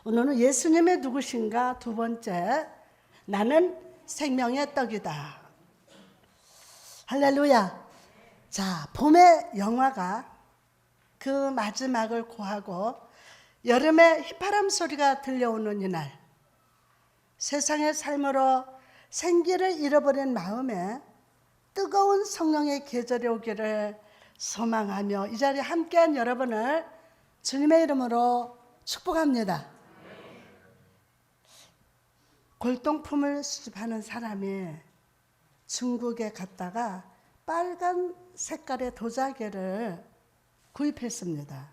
오늘은 예수님의 누구신가 두 번째, 나는 생명의 떡이다. 할렐루야. 자, 봄의 영화가 그 마지막을 고하고 여름의 휘파람 소리가 들려오는 이날, 세상의 삶으로 생기를 잃어버린 마음에 뜨거운 성령의 계절이 오기를 소망하며 이 자리에 함께한 여러분을 주님의 이름으로 축복합니다. 골동품을 수집하는 사람이 중국에 갔다가 빨간 색깔의 도자기를 구입했습니다.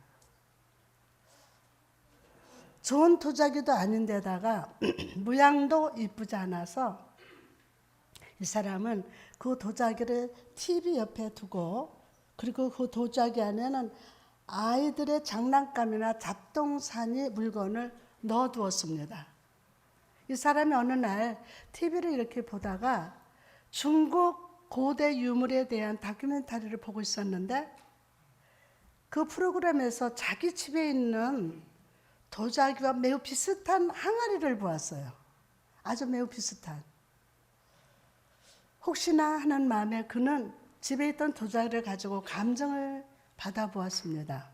좋은 도자기도 아닌데다가 모양도 이쁘지 않아서 이 사람은 그 도자기를 TV 옆에 두고, 그리고 그 도자기 안에는 아이들의 장난감이나 잡동사니 물건을 넣어두었습니다. 이 사람이 어느 날 TV를 이렇게 보다가 중국 고대 유물에 대한 다큐멘터리를 보고 있었는데, 그 프로그램에서 자기 집에 있는 도자기와 매우 비슷한 항아리를 보았어요. 아주 매우 비슷한. 혹시나 하는 마음에 그는 집에 있던 도자기를 가지고 감정을 받아보았습니다.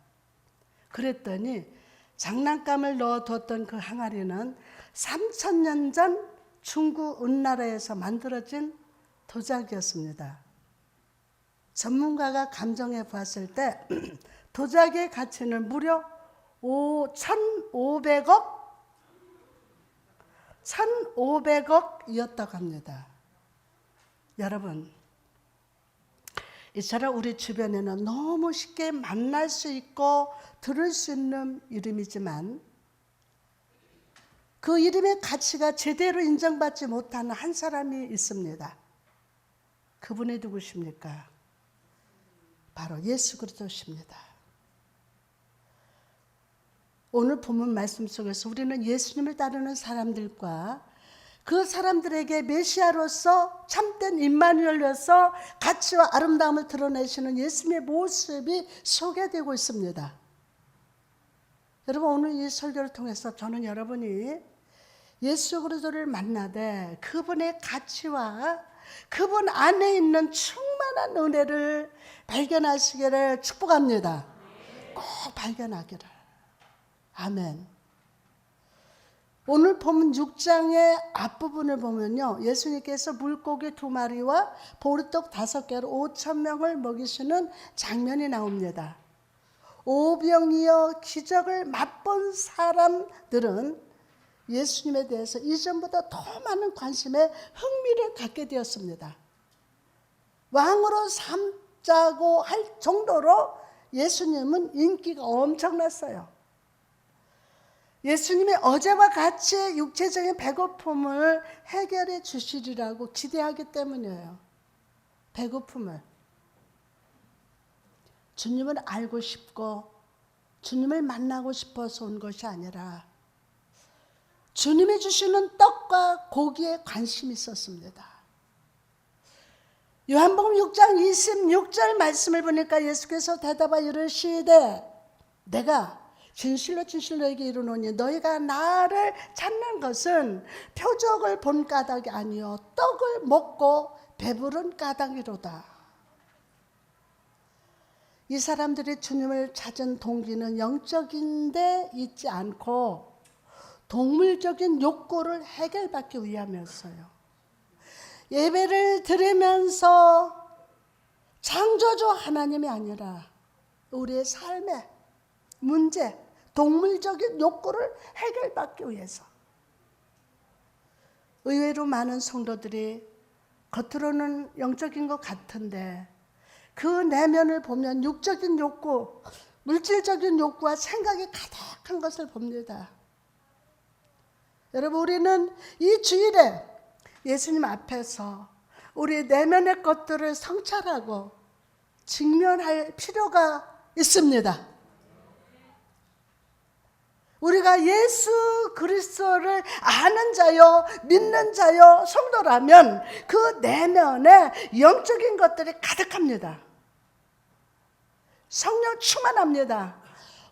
그랬더니 장난감을 넣어뒀던 그 항아리는 3000년 전 중국 은나라에서 만들어진 도자기였습니다. 전문가가 감정해 보았을 때 도자기의 가치는 무려 1500억이었다고 합니다. 여러분, 이처럼 우리 주변에는 너무 쉽게 만날 수 있고 들을 수 있는 이름이지만 그 이름의 가치가 제대로 인정받지 못하는 한 사람이 있습니다. 그분이 누구십니까? 바로 예수 그리스도십니다. 오늘 본문 말씀 속에서 우리는 예수님을 따르는 사람들과 그 사람들에게 메시아로서 참된 임마누엘로서 가치와 아름다움을 드러내시는 예수님의 모습이 소개되고 있습니다. 여러분, 오늘 이 설교를 통해서 저는 여러분이 예수 그리스도를 만나되 그분의 가치와 그분 안에 있는 충만한 은혜를 발견하시기를 축복합니다. 꼭 발견하기를. 아멘. 오늘 본문 6장의 앞부분을 보면요, 예수님께서 물고기 2마리와 보리떡 5개로 5000명을 먹이시는 장면이 나옵니다. 오병이어 기적을 맛본 사람들은 예수님에 대해서 이전보다 더 많은 관심에 흥미를 갖게 되었습니다. 왕으로 삼자고 할 정도로 예수님은 인기가 엄청났어요. 예수님이 어제와 같이 육체적인 배고픔을 해결해 주시리라고 기대하기 때문이에요. 배고픔을. 주님을 알고 싶고 주님을 만나고 싶어서 온 것이 아니라 주님이 주시는 떡과 고기에 관심이 있었습니다. 요한복음 6장 26절 말씀을 보니까 예수께서 대답하여 이르시되 내가 진실로 진실로 너에게 이르노니 너희가 나를 찾는 것은 표적을 본 까닭이 아니요 떡을 먹고 배부른 까닭이로다. 이 사람들이 주님을 찾은 동기는 영적인 데 있지 않고 동물적인 욕구를 해결받기 위함이었어요. 예배를 드리면서 창조주 하나님이 아니라 우리의 삶의 문제, 동물적인 욕구를 해결받기 위해서. 의외로 많은 성도들이 겉으로는 영적인 것 같은데 그 내면을 보면 육적인 욕구, 물질적인 욕구와 생각이 가득한 것을 봅니다. 여러분, 우리는 이 주일에 예수님 앞에서 우리 내면의 것들을 성찰하고 직면할 필요가 있습니다. 우리가 예수 그리스도를 아는 자요, 믿는 자요, 성도라면 그 내면에 영적인 것들이 가득합니다. 성령 충만합니다.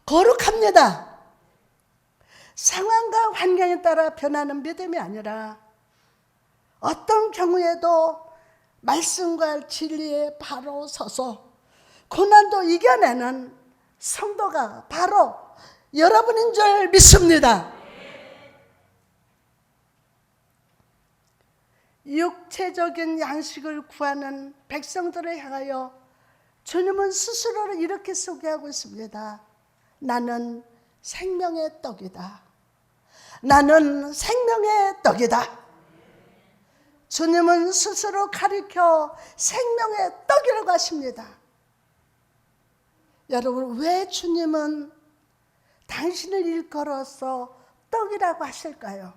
거룩합니다. 상황과 환경에 따라 변하는 믿음이 아니라 어떤 경우에도 말씀과 진리에 바로 서서 고난도 이겨내는 성도가 바로 여러분인 줄 믿습니다. 육체적인 양식을 구하는 백성들을 향하여 주님은 스스로를 이렇게 소개하고 있습니다. 나는 생명의 떡이다. 나는 생명의 떡이다. 주님은 스스로 가리켜 생명의 떡이라고 하십니다. 여러분, 왜 주님은 당신을 일컬어서 떡이라고 하실까요?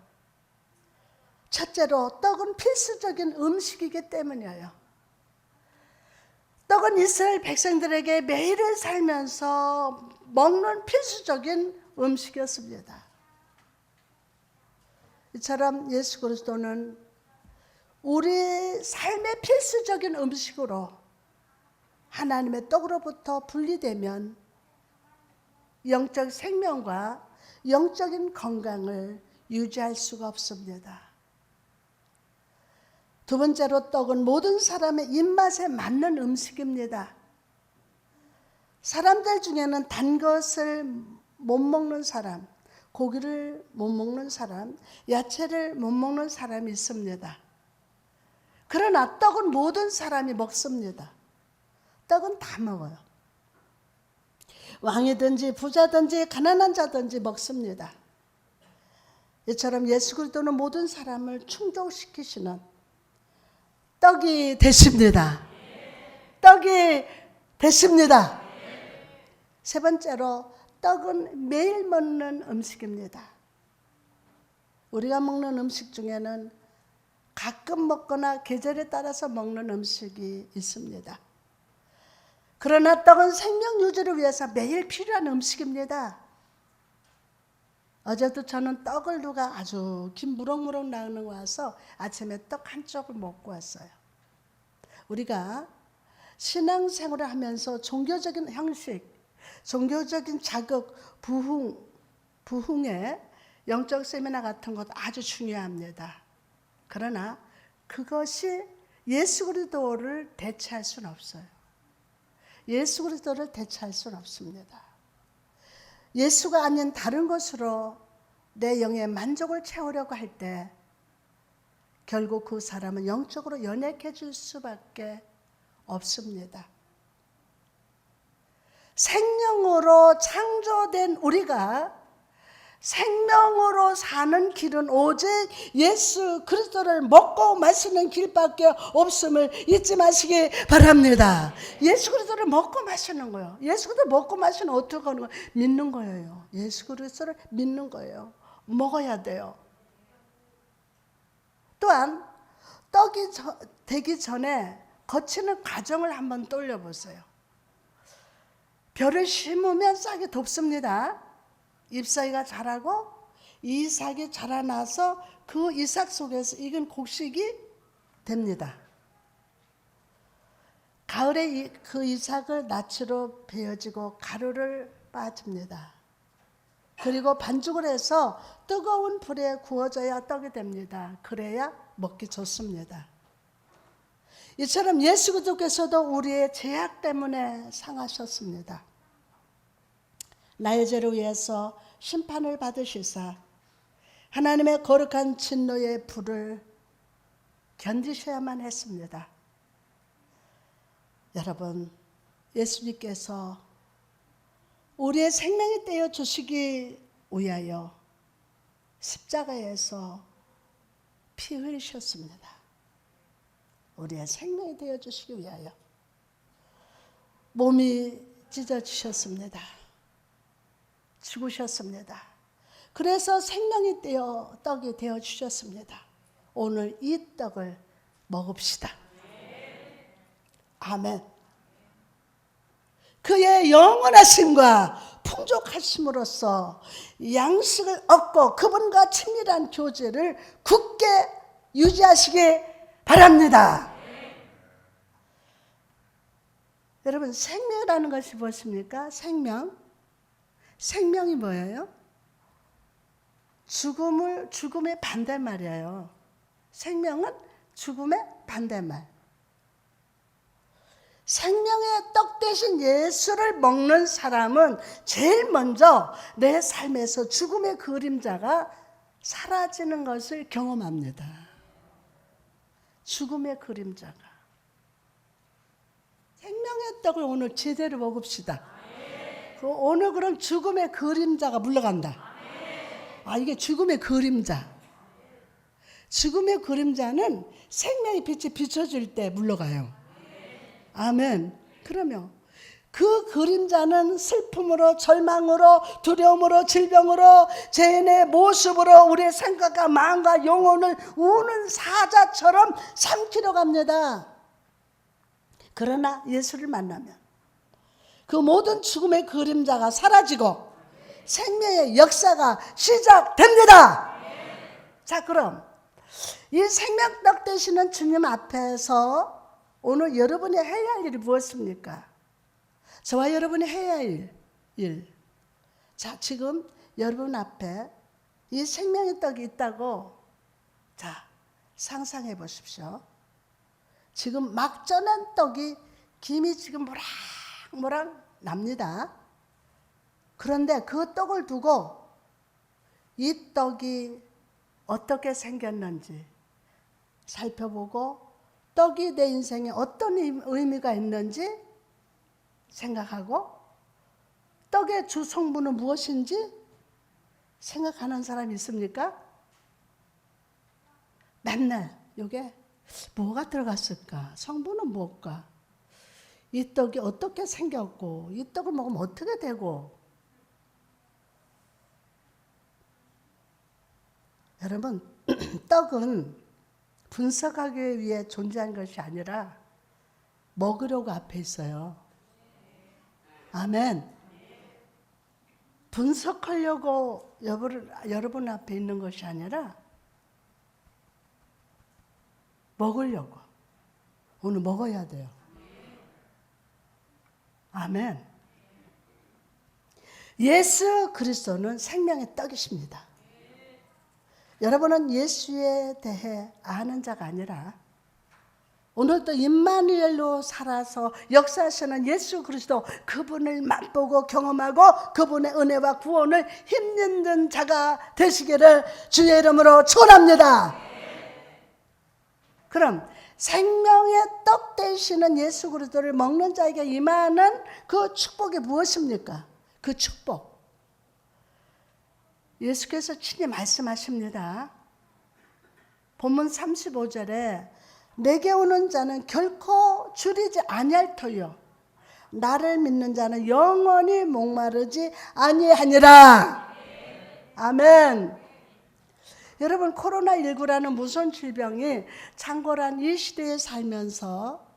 첫째로 떡은 필수적인 음식이기 때문이에요. 떡은 이스라엘 백성들에게 매일을 살면서 먹는 필수적인 음식이었습니다. 이처럼 예수 그리스도는 우리 삶의 필수적인 음식으로 하나님의 떡으로부터 분리되면 영적 생명과 영적인 건강을 유지할 수가 없습니다. 두 번째로 떡은 모든 사람의 입맛에 맞는 음식입니다. 사람들 중에는 단 것을 못 먹는 사람, 고기를 못 먹는 사람, 야채를 못 먹는 사람이 있습니다. 그러나 떡은 모든 사람이 먹습니다. 떡은 다 먹어요. 왕이든지 부자든지 가난한 자든지 먹습니다. 이처럼 예수 그리스도는 모든 사람을 충족시키시는 떡이 되십니다. 떡이 되십니다. 세 번째로 떡은 매일 먹는 음식입니다. 우리가 먹는 음식 중에는 가끔 먹거나 계절에 따라서 먹는 음식이 있습니다. 그러나 떡은 생명 유지를 위해서 매일 필요한 음식입니다. 어제도 저는 떡을 누가 아주 김 무럭무럭 나오는 거 와서 아침에 떡 한 쪽을 먹고 왔어요. 우리가 신앙생활을 하면서 종교적인 형식, 종교적인 자극, 부흥의 영적 세미나 같은 것도 아주 중요합니다. 그러나 그것이 예수 그리스도를 대체할 수는 없어요. 예수 그리스도를 대체할 수는 없습니다. 예수가 아닌 다른 것으로 내 영의 만족을 채우려고 할 때 결국 그 사람은 영적으로 연약해질 수밖에 없습니다. 생명으로 창조된 우리가 생명으로 사는 길은 오직 예수 그리스도를 먹고 마시는 길밖에 없음을 잊지 마시기 바랍니다. 예수 그리스도를 먹고 마시는 거예요. 예수 그리스도 먹고 마시는 어떻게 하는 거예요? 믿는 거예요. 예수 그리스도를 믿는 거예요. 먹어야 돼요. 또한 떡이 되기 전에 거치는 과정을 한번 떠올려보세요. 벼를 심으면 싹이 돋습니다. 잎사귀가 자라고 이삭이 자라나서 그 이삭 속에서 익은 곡식이 됩니다. 가을에 그 이삭을 낯으로 베어지고 가루를 빠집니다. 그리고 반죽을 해서 뜨거운 불에 구워져야 떡이 됩니다. 그래야 먹기 좋습니다. 이처럼 예수 그리스도께서도 우리의 죄악 때문에 상하셨습니다. 나의 죄를 위해서 심판을 받으시사 하나님의 거룩한 진노의 불을 견디셔야만 했습니다. 여러분, 예수님께서 우리의 생명이 떼어 주시기 위하여 십자가에서 피 흘리셨습니다. 우리의 생명이 되어 주시기 위하여 몸이 찢어지셨습니다. 죽으셨습니다. 그래서 생명이 되어 떡이 되어 주셨습니다. 오늘 이 떡을 먹읍시다. 아멘. 그의 영원하심과 풍족하심으로써 양식을 얻고 그분과 친밀한 교제를 굳게 유지하시기 바랍니다. 여러분, 생명이라는 것이 무엇입니까? 생명이 뭐예요? 죽음의 반대말이에요. 생명은 죽음의 반대말. 생명의 떡 대신 예수를 먹는 사람은 제일 먼저 내 삶에서 죽음의 그림자가 사라지는 것을 경험합니다. 죽음의 그림자가. 생명의 떡을 오늘 제대로 먹읍시다. 오늘 그럼 죽음의 그림자가 물러간다. 이게 죽음의 그림자. 죽음의 그림자는 생명의 빛이 비춰질 때 물러가요. 아멘. 그러면 그 그림자는 슬픔으로, 절망으로, 두려움으로, 질병으로, 죄인의 모습으로 우리의 생각과 마음과 영혼을 우는 사자처럼 삼키려 갑니다. 그러나 예수를 만나면 그 모든 죽음의 그림자가 사라지고 생명의 역사가 시작됩니다. 자, 그럼 이 생명떡 되시는 주님 앞에서 오늘 여러분이 해야 할 일이 무엇입니까? 저와 여러분이 해야 할 일. 자, 지금 여러분 앞에 이 생명의 떡이 있다고 자, 상상해 보십시오. 지금 막 쪄낸 떡이 김이 지금 모락모락 납니다. 그런데 그 떡을 두고 이 떡이 어떻게 생겼는지 살펴보고 떡이 내 인생에 어떤 의미가 있는지 생각하고 떡의 주 성분은 무엇인지 생각하는 사람이 있습니까? 맨날 이게 뭐가 들어갔을까? 성분은 뭘까? 이 떡이 어떻게 생겼고 이 떡을 먹으면 어떻게 되고. 여러분, 떡은 분석하기 위해 존재한 것이 아니라 먹으려고 앞에 있어요. 아멘. 분석하려고 여러분 앞에 있는 것이 아니라 먹으려고. 오늘 먹어야 돼요. 아멘. 예수 그리스도는 생명의 떡이십니다. 여러분은 예수에 대해 아는 자가 아니라 오늘도 임마누엘로 살아서 역사하시는 예수 그리스도 그분을 맛보고 경험하고 그분의 은혜와 구원을 힘입는 자가 되시기를 주의 이름으로 축원합니다. 그럼 생명의 떡 되시는 예수 그리스도를 먹는 자에게 임하는 그 축복이 무엇입니까? 그 축복. 예수께서 친히 말씀하십니다. 본문 35절에 내게 오는 자는 결코 줄이지 아니할 터요 나를 믿는 자는 영원히 목마르지 아니하니라. 아멘. 여러분, 코로나19라는 무서운 질병이 창궐한 이 시대에 살면서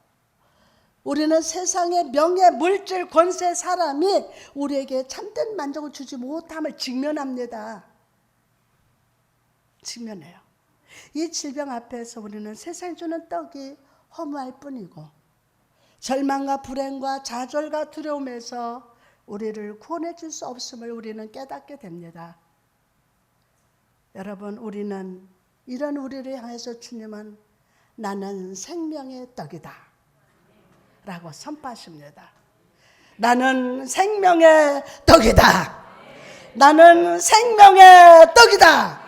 우리는 세상의 명예, 물질, 권세, 사람이 우리에게 참된 만족을 주지 못함을 직면합니다. 직면해요. 이 질병 앞에서 우리는 세상이 주는 떡이 허무할 뿐이고 절망과 불행과 좌절과 두려움에서 우리를 구원해 줄 수 없음을 우리는 깨닫게 됩니다. 여러분, 우리는 이런 우리를 향해서 주님은 나는 생명의 떡이다 라고 선포하십니다. 나는 생명의 떡이다. 나는 생명의 떡이다.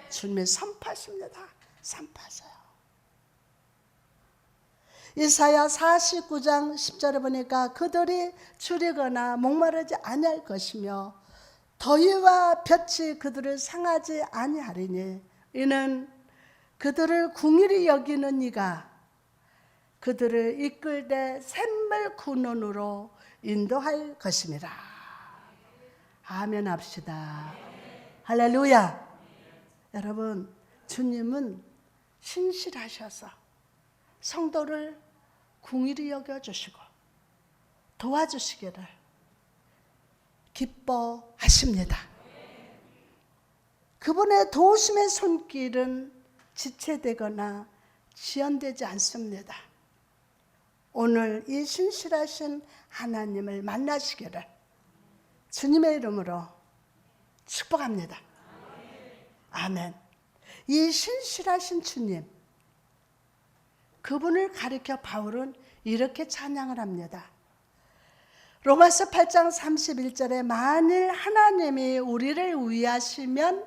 주님이 선포하십니다. 선포하세요. 이사야 49장 10절에 보니까 그들이 줄이거나 목마르지 아니할 것이며 더위와 볕이 그들을 상하지 아니하리니 이는 그들을 궁일이 여기는 이가 그들을 이끌되 샘물 군원으로 인도할 것임이라. 아멘 합시다. 할렐루야. 여러분, 주님은 신실하셔서 성도를 궁일이 여겨주시고 도와주시기를 기뻐하십니다. 그분의 도우심의 손길은 지체되거나 지연되지 않습니다. 오늘 이 신실하신 하나님을 만나시기를 주님의 이름으로 축복합니다. 아멘. 이 신실하신 주님, 그분을 가리켜 바울은 이렇게 찬양을 합니다. 로마서 8장 31절에 만일 하나님이 우리를 위하시면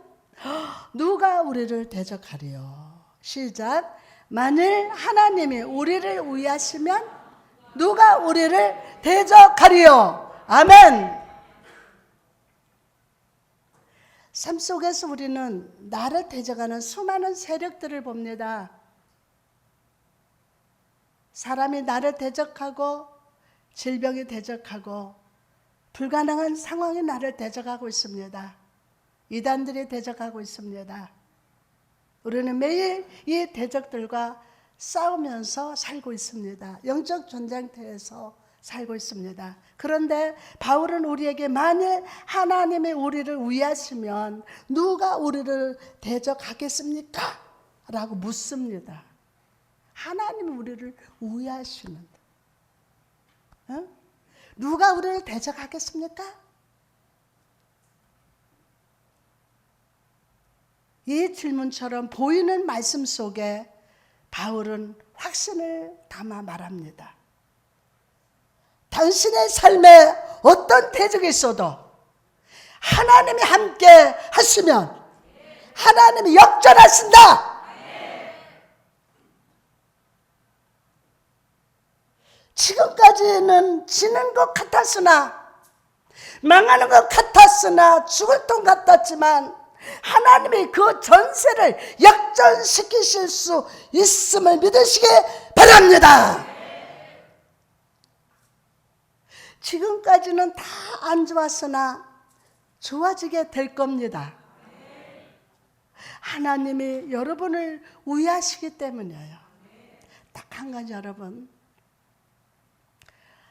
누가 우리를 대적하리요. 시작. 만일 하나님이 우리를 위하시면 누가 우리를 대적하리요. 아멘. 삶 속에서 우리는 나를 대적하는 수많은 세력들을 봅니다. 사람이 나를 대적하고 질병이 대적하고 불가능한 상황이 나를 대적하고 있습니다. 이단들이 대적하고 있습니다. 우리는 매일 이 대적들과 싸우면서 살고 있습니다. 영적 전쟁터에서 살고 있습니다. 그런데 바울은 우리에게 만일 하나님이 우리를 위하시면 누가 우리를 대적하겠습니까? 라고 묻습니다. 하나님이 우리를 위하시는데 누가 우리를 대적하겠습니까? 이 질문처럼 보이는 말씀 속에 바울은 확신을 담아 말합니다. 당신의 삶에 어떤 대적이 있어도 하나님이 함께 하시면 하나님이 역전하신다. 지금까지는 지는 것 같았으나 망하는 것 같았으나 죽을 돈 같았지만 하나님이 그 전세를 역전시키실 수 있음을 믿으시기 바랍니다. 지금까지는 다 안 좋았으나 좋아지게 될 겁니다. 하나님이 여러분을 위하시기 때문이에요. 딱 한 가지 여러분.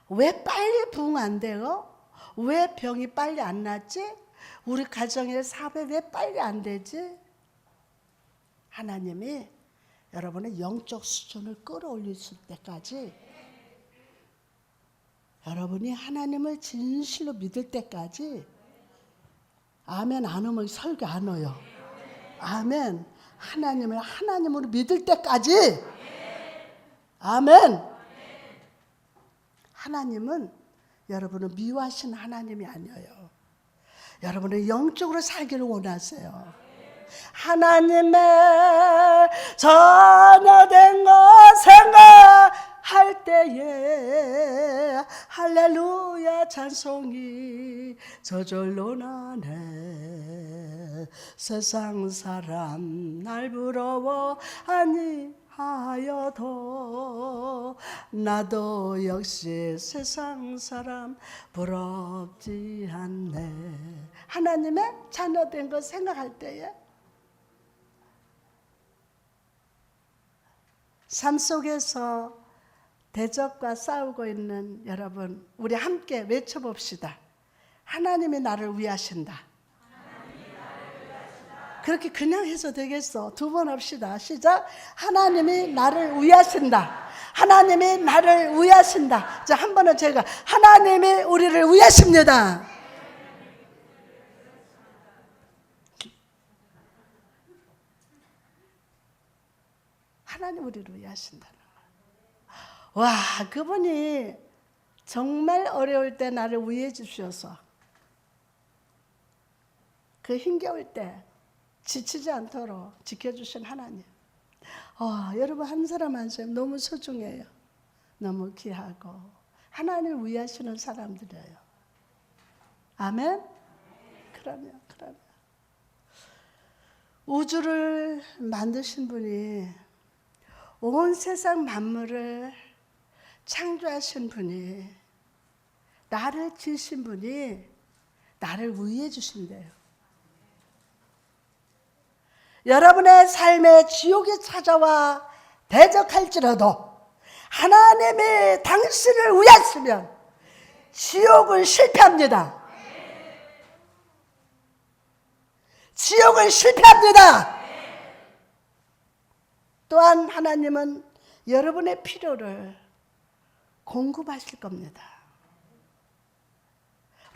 왜 빨리 부흥 안 돼요? 왜 병이 빨리 안 낫지? 우리 가정의 사업에 왜 빨리 안 되지? 하나님이 여러분의 영적 수준을 끌어올리실 때까지 여러분이 하나님을 진실로 믿을 때까지 아멘 안 오면 설교 안 와요. 아멘. 하나님을 하나님으로 믿을 때까지 아멘. 하나님은 여러분을 미워하시는 하나님이 아니에요. 여러분은 영적으로 살기를 원하세요. 하나님의 전화된 것 생각할 때에 할렐루야 찬송이 저절로 나네. 세상 사람 날 부러워하니 하여도 나도 역시 세상 사람 부럽지 않네. 하나님의 자녀된 것 생각할 때에 삶 속에서 대적과 싸우고 있는 여러분, 우리 함께 외쳐봅시다. 하나님이 나를 위하신다. 그렇게 그냥 해서 되겠어. 두 번 합시다. 시작. 하나님이 나를 위하신다. 하나님이 나를 위하신다. 자, 한 번은 제가 하나님이 우리를 위하십니다. 하나님 우리를 위하신다는 거야. 와, 그분이 정말 어려울 때 나를 위해 주셔서 그 힘겨울 때 지치지 않도록 지켜주신 하나님. 여러분 한 사람 한 사람 너무 소중해요. 너무 귀하고 하나님을 위하시는 사람들이에요. 아멘? 그러면 우주를 만드신 분이 온 세상 만물을 창조하신 분이 나를 지으신 분이 나를 위해 주신대요. 여러분의 삶에 지옥이 찾아와 대적할지라도 하나님이 당신을 위하시면 지옥은 실패합니다. 지옥은 실패합니다. 또한 하나님은 여러분의 필요를 공급하실 겁니다.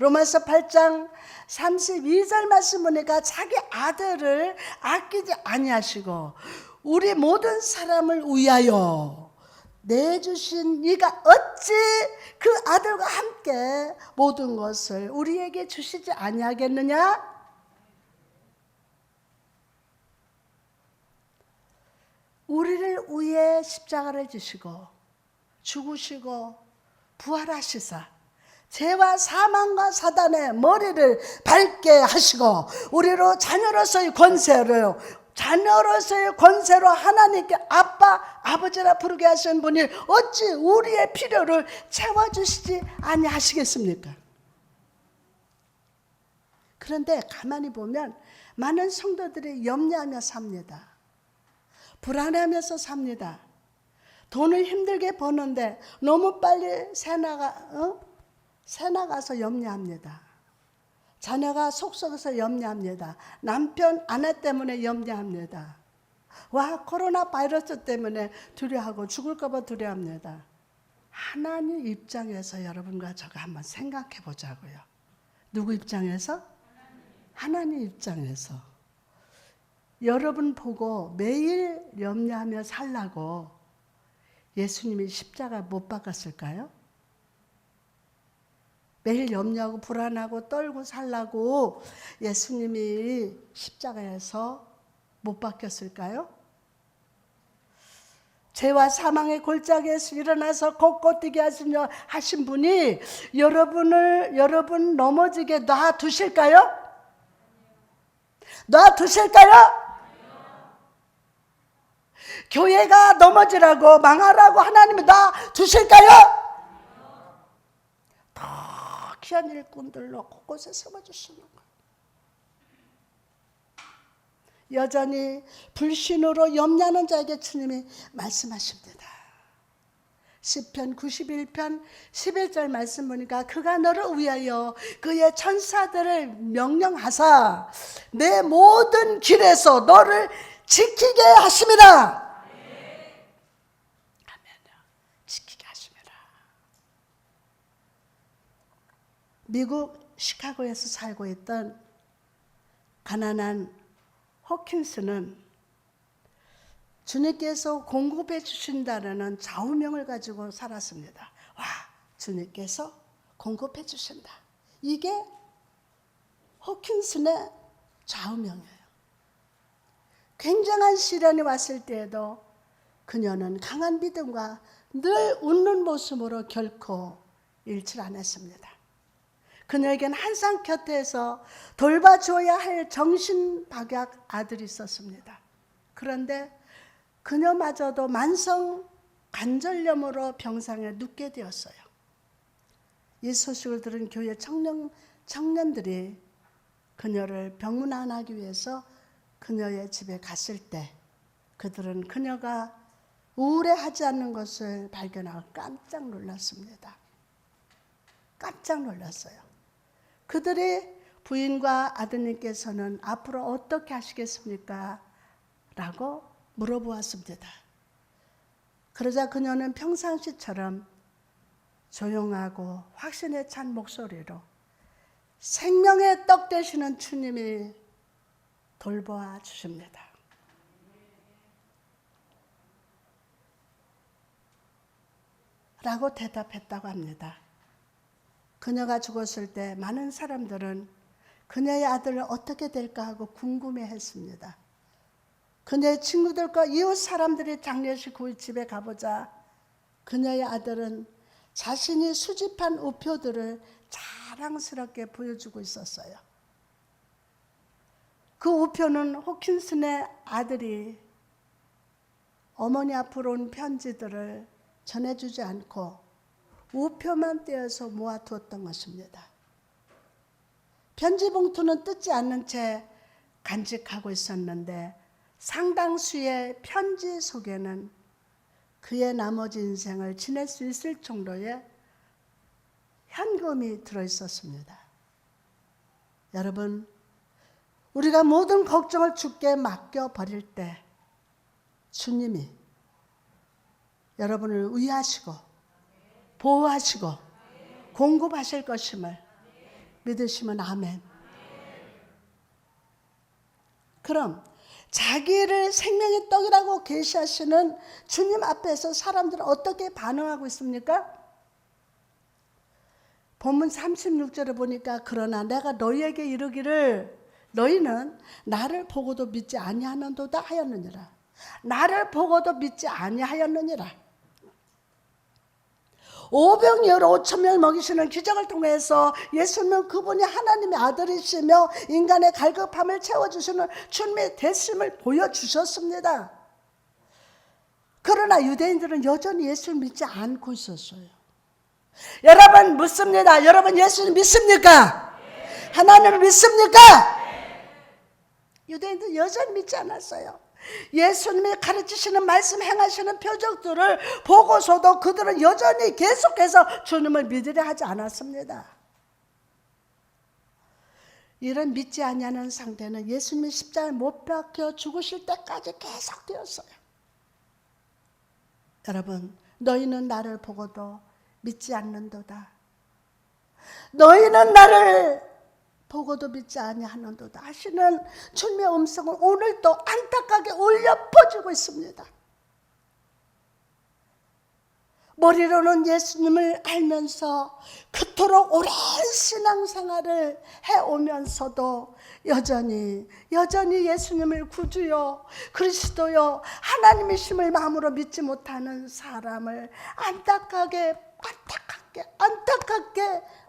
로마서 8장 32절 말씀 보니까 자기 아들을 아끼지 아니하시고 우리 모든 사람을 위하여 내주신 이가 어찌 그 아들과 함께 모든 것을 우리에게 주시지 아니하겠느냐? 우리를 위해 십자가를 지시고 죽으시고 부활하시사 죄와 사망과 사단의 머리를 밟게 하시고 우리로 자녀로서의 권세로 하나님께 아빠 아버지라 부르게 하신 분이 어찌 우리의 필요를 채워주시지 아니하시겠습니까? 그런데 가만히 보면 많은 성도들이 염려하며 삽니다. 불안해하면서 삽니다. 돈을 힘들게 버는데 너무 빨리 새 나가서 염려합니다. 자녀가 속썩어서 염려합니다. 남편 아내 때문에 염려합니다. 와, 코로나 바이러스 때문에 두려워하고 죽을까 봐 두려워합니다. 하나님 입장에서 여러분과 저가 한번 생각해 보자고요. 누구 입장에서? 하나님 입장에서. 여러분 보고 매일 염려하며 살라고 예수님이 십자가 못 박았을까요? 매일 염려하고 불안하고 떨고 살라고 예수님이 십자가에서 못 박혔을까요? 죄와 사망의 골짜기에서 일어나서 걷고 뛰게 하신 분이 여러분 넘어지게 놔두실까요? 놔두실까요? 교회가 넘어지라고 망하라고 하나님이 놔두실까요? 더 귀한 일꾼들로 곳곳에 세워주시는 거예요. 여전히 불신으로 염려하는 자에게 주님이 말씀하십니다. 시편 91편 11절 말씀 보니까 그가 너를 위하여 그의 천사들을 명령하사 내 모든 길에서 너를 지키게 하심이라. 지키게 하심이라. 미국 시카고에서 살고 있던 가난한 호킨스는 주님께서 공급해 주신다는 좌우명을 가지고 살았습니다. 와, 주님께서 공급해 주신다. 이게 호킨슨의 좌우명이에요. 굉장한 시련이 왔을 때에도 그녀는 강한 믿음과 늘 웃는 모습으로 결코 잃지 않았습니다. 그녀에겐 항상 곁에서 돌봐줘야 할 정신박약 아들이 있었습니다. 그런데 그녀마저도 만성 관절염으로 병상에 눕게 되었어요. 이 소식을 들은 교회 청년들이 그녀를 병문안하기 위해서 그녀의 집에 갔을 때 그들은 그녀가 우울해하지 않는 것을 발견하고 깜짝 놀랐습니다. 깜짝 놀랐어요. 그들의 부인과 아드님께서는 앞으로 어떻게 하시겠습니까? 라고 물어보았습니다. 그러자 그녀는 평상시처럼 조용하고 확신에 찬 목소리로 생명의 떡 되시는 주님이 돌보아 주십니다. 라고 대답했다고 합니다. 그녀가 죽었을 때 많은 사람들은 그녀의 아들은 어떻게 될까 하고 궁금해했습니다. 그녀의 친구들과 이웃 사람들이 장례식 그 집에 가보자 그녀의 아들은 자신이 수집한 우표들을 자랑스럽게 보여주고 있었어요. 그 우표는 호킨슨의 아들이 어머니 앞으로 온 편지들을 전해주지 않고 우표만 떼어서 모아두었던 것입니다. 편지 봉투는 뜯지 않는 채 간직하고 있었는데 상당수의 편지 속에는 그의 나머지 인생을 지낼 수 있을 정도의 현금이 들어있었습니다. 여러분, 우리가 모든 걱정을 주께 맡겨버릴 때 주님이 여러분을 위하시고 보호하시고 공급하실 것임을 믿으시면 아멘. 그럼 자기를 생명의 떡이라고 계시하시는 주님 앞에서 사람들은 어떻게 반응하고 있습니까? 본문 36절에 보니까 그러나 내가 너희에게 이르기를 너희는 나를 보고도 믿지 아니하는도다 하였느니라. 나를 보고도 믿지 아니하였느니라. 오병이어로 5,000명을 먹이시는 기적을 통해서 예수님은 그분이 하나님의 아들이시며 인간의 갈급함을 채워주시는 주님의 되심을 보여주셨습니다. 그러나 유대인들은 여전히 예수를 믿지 않고 있었어요. 여러분 묻습니다. 여러분 예수님 믿습니까? 하나님을 믿습니까? 유대인들은 여전히 믿지 않았어요. 예수님이 가르치시는 말씀, 행하시는 표적들을 보고서도 그들은 여전히 계속해서 주님을 믿으려 하지 않았습니다. 이런 믿지 아니하는 상태는 예수님이 십자가에 못 박혀 죽으실 때까지 계속되었어요. 여러분, 너희는 나를 보고도 믿지 않는도다. 너희는 나를 보고도 믿지 아니하는도다 하시는 주님의 음성은 오늘도 안타깝게 울려 퍼지고 있습니다. 머리로는 예수님을 알면서 그토록 오랜 신앙생활을 해오면서도 여전히 예수님을 구주요 그리스도요 하나님이심을 마음으로 믿지 못하는 사람을 안타깝게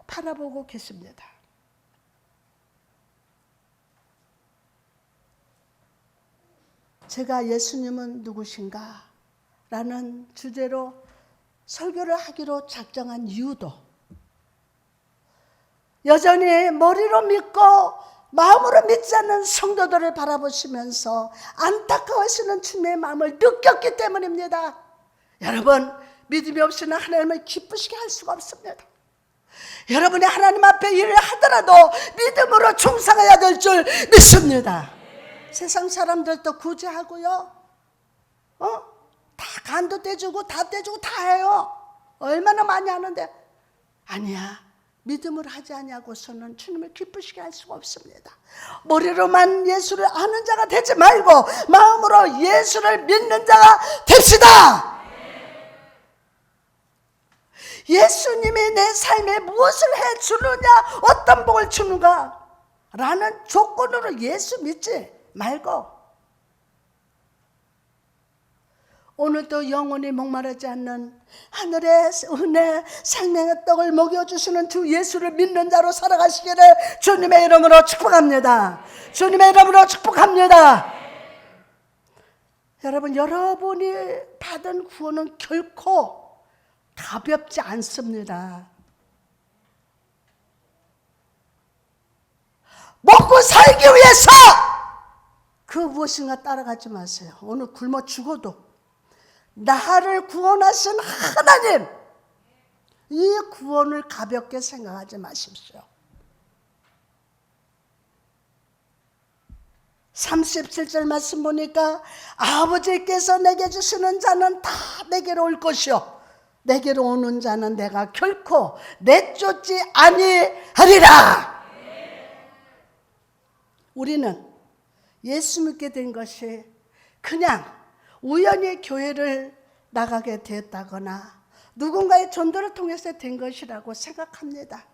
바라보고 계십니다. 제가 예수님은 누구신가? 라는 주제로 설교를 하기로 작정한 이유도 여전히 머리로 믿고 마음으로 믿지 않는 성도들을 바라보시면서 안타까워하시는 주님의 마음을 느꼈기 때문입니다. 여러분, 믿음이 없이는 하나님을 기쁘시게 할 수가 없습니다. 여러분이 하나님 앞에 일을 하더라도 믿음으로 충성해야 될 줄 믿습니다. 세상 사람들도 구제하고요. 다 간도 떼주고 다 떼주고 다 해요. 얼마나 많이 하는데 아니야. 믿음을 하지 아니하고서는 주님을 기쁘시게 할 수가 없습니다. 머리로만 예수를 아는 자가 되지 말고 마음으로 예수를 믿는 자가 됩시다. 예수님이 내 삶에 무엇을 해주느냐, 어떤 복을 주는가 라는 조건으로 예수 믿지 말고 오늘도 영원히 목마르지 않는 하늘의 은혜 생명의 떡을 먹여주시는 주 예수를 믿는 자로 살아가시기를 주님의 이름으로 축복합니다. 주님의 이름으로 축복합니다. 여러분, 여러분이 받은 구원은 결코 가볍지 않습니다. 먹고 살기 위해서 그 무엇인가 따라가지 마세요. 오늘 굶어 죽어도 나를 구원하신 하나님, 이 구원을 가볍게 생각하지 마십시오. 37절 말씀 보니까 아버지께서 내게 주시는 자는 다 내게로 올 것이요 내게로 오는 자는 내가 결코 내쫓지 아니하리라. 우리는 예수 믿게 된 것이 그냥 우연히 교회를 나가게 되었다거나 누군가의 전도를 통해서 된 것이라고 생각합니다.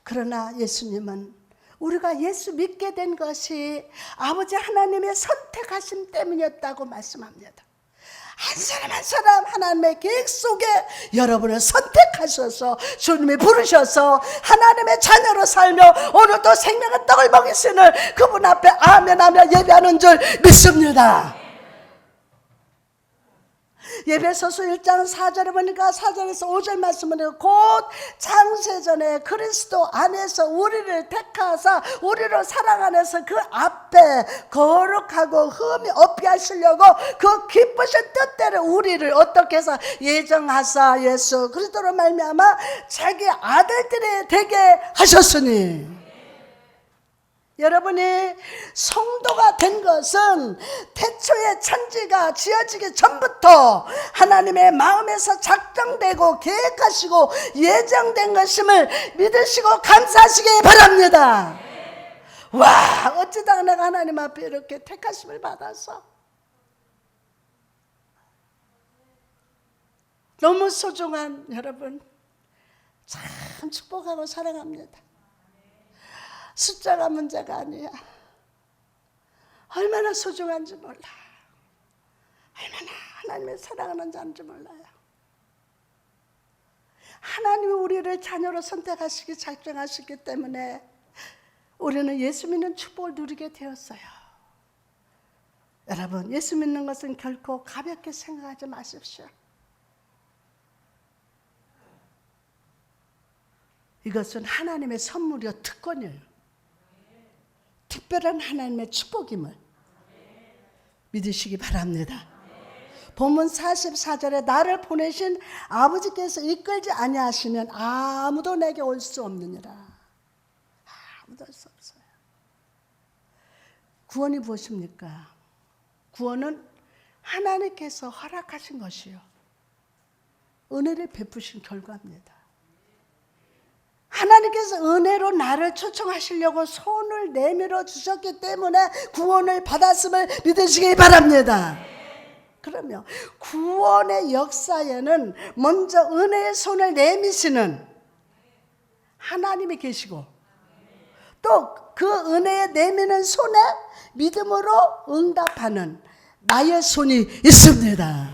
그러나 예수님은 우리가 예수 믿게 된 것이 아버지 하나님의 선택하심 때문이었다고 말씀합니다. 한 사람 한 사람 하나님의 계획 속에 여러분을 선택하셔서 주님이 부르셔서 하나님의 자녀로 살며 오늘도 생명의 떡을 먹이시는 그분 앞에 아멘하며 예배하는 줄 믿습니다. 예배소서 1장 4절에 보니까 4절에서 5절 말씀은 곧 창세전에 그리스도 안에서 우리를 택하사 우리로 사랑 안에서 그 앞에 거룩하고 흠이 없게 하시려고 그 기쁘신 뜻대로 우리를 어떻게 해서 예정하사 예수 그리스도로 말미암아 자기 아들들이 되게 하셨으니. 여러분이 성도가 된 것은 태초에 천지가 지어지기 전부터 하나님의 마음에서 작정되고 계획하시고 예정된 것임을 믿으시고 감사하시기 바랍니다. 와, 어쩌다가 내가 하나님 앞에 이렇게 택하심을 받아서 너무 소중한 여러분, 참 축복하고 사랑합니다. 숫자가 문제가 아니야. 얼마나 소중한지 몰라. 얼마나 하나님의 사랑하는 자인지 몰라요. 하나님이 우리를 자녀로 선택하시기 작정하시기 때문에 우리는 예수 믿는 축복을 누리게 되었어요. 여러분, 예수 믿는 것은 결코 가볍게 생각하지 마십시오. 이것은 하나님의 선물이요, 특권이에요. 특별한 하나님의 축복임을 믿으시기 바랍니다. 본문 44절에 나를 보내신 아버지께서 이끌지 아니하시면 아무도 내게 올 수 없느니라. 아무도 올 수 없어요. 구원이 무엇입니까? 구원은 하나님께서 허락하신 것이요, 은혜를 베푸신 결과입니다. 하나님께서 은혜로 나를 초청하시려고 손을 내밀어 주셨기 때문에 구원을 받았음을 믿으시기 바랍니다. 그러면 구원의 역사에는 먼저 은혜의 손을 내미시는 하나님이 계시고, 또 그 은혜에 내미는 손에 믿음으로 응답하는 나의 손이 있습니다.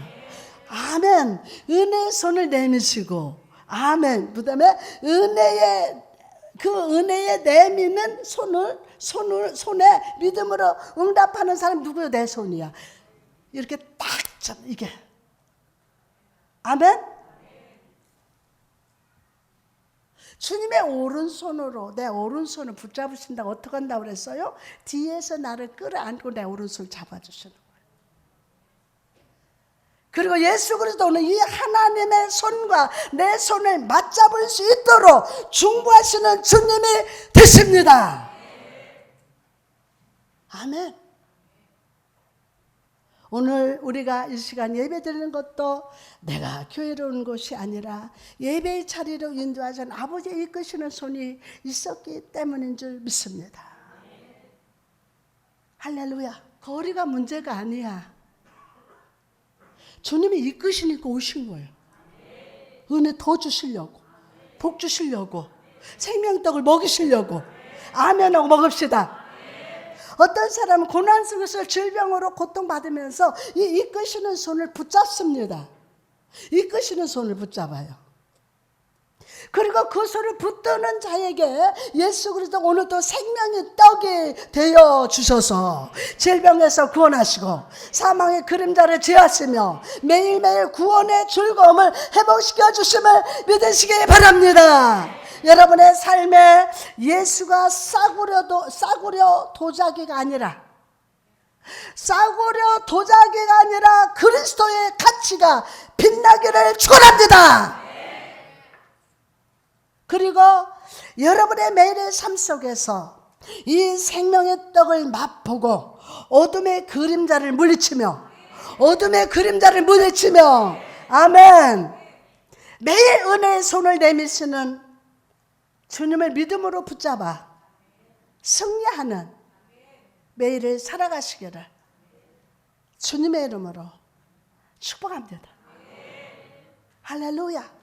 아멘. 은혜의 손을 내미시고, 아멘. 그 다음에 은혜에 내미는 손에 믿음으로 응답하는 사람 누구요? 내 손이야. 이렇게 딱 잡, 이게. 아멘. 주님의 오른손으로 내 오른손을 붙잡으신다고 어떻게 한다고 그랬어요? 뒤에서 나를 끌어안고 내 오른손을 잡아주시는 거예요. 그리고 예수 그리스도는 이 하나님의 손과 내 손을 맞잡을 수 있도록 중보하시는 주님이 되십니다. 아멘. 오늘 우리가 이 시간 예배 드리는 것도 내가 교회로 온 것이 아니라 예배의 자리로 인도하신 아버지의 이끄시는 손이 있었기 때문인 줄 믿습니다. 할렐루야. 거리가 문제가 아니야. 주님이 이끄시니까 오신 거예요. 은혜 더 주시려고, 복 주시려고, 생명떡을 먹이시려고. 아멘하고 먹읍시다. 어떤 사람은 고난 속에서 질병으로 고통받으면서 이 이끄시는 손을 붙잡습니다. 이끄시는 손을 붙잡아요. 그리고 그 손을 붙드는 자에게 예수 그리스도 오늘도 생명의 떡이 되어 주셔서 질병에서 구원하시고 사망의 그림자를 제하시며 매일매일 구원의 즐거움을 회복시켜 주심을 믿으시기 바랍니다. 여러분의 삶에 예수가 싸구려 도자기가 아니라 그리스도의 가치가 빛나기를 축원합니다. 그리고 여러분의 매일의 삶 속에서 이 생명의 떡을 맛보고 어둠의 그림자를 물리치며 아멘. 매일 은혜의 손을 내미시는 주님을 믿음으로 붙잡아 승리하는 매일을 살아가시기를 주님의 이름으로 축복합니다. 할렐루야.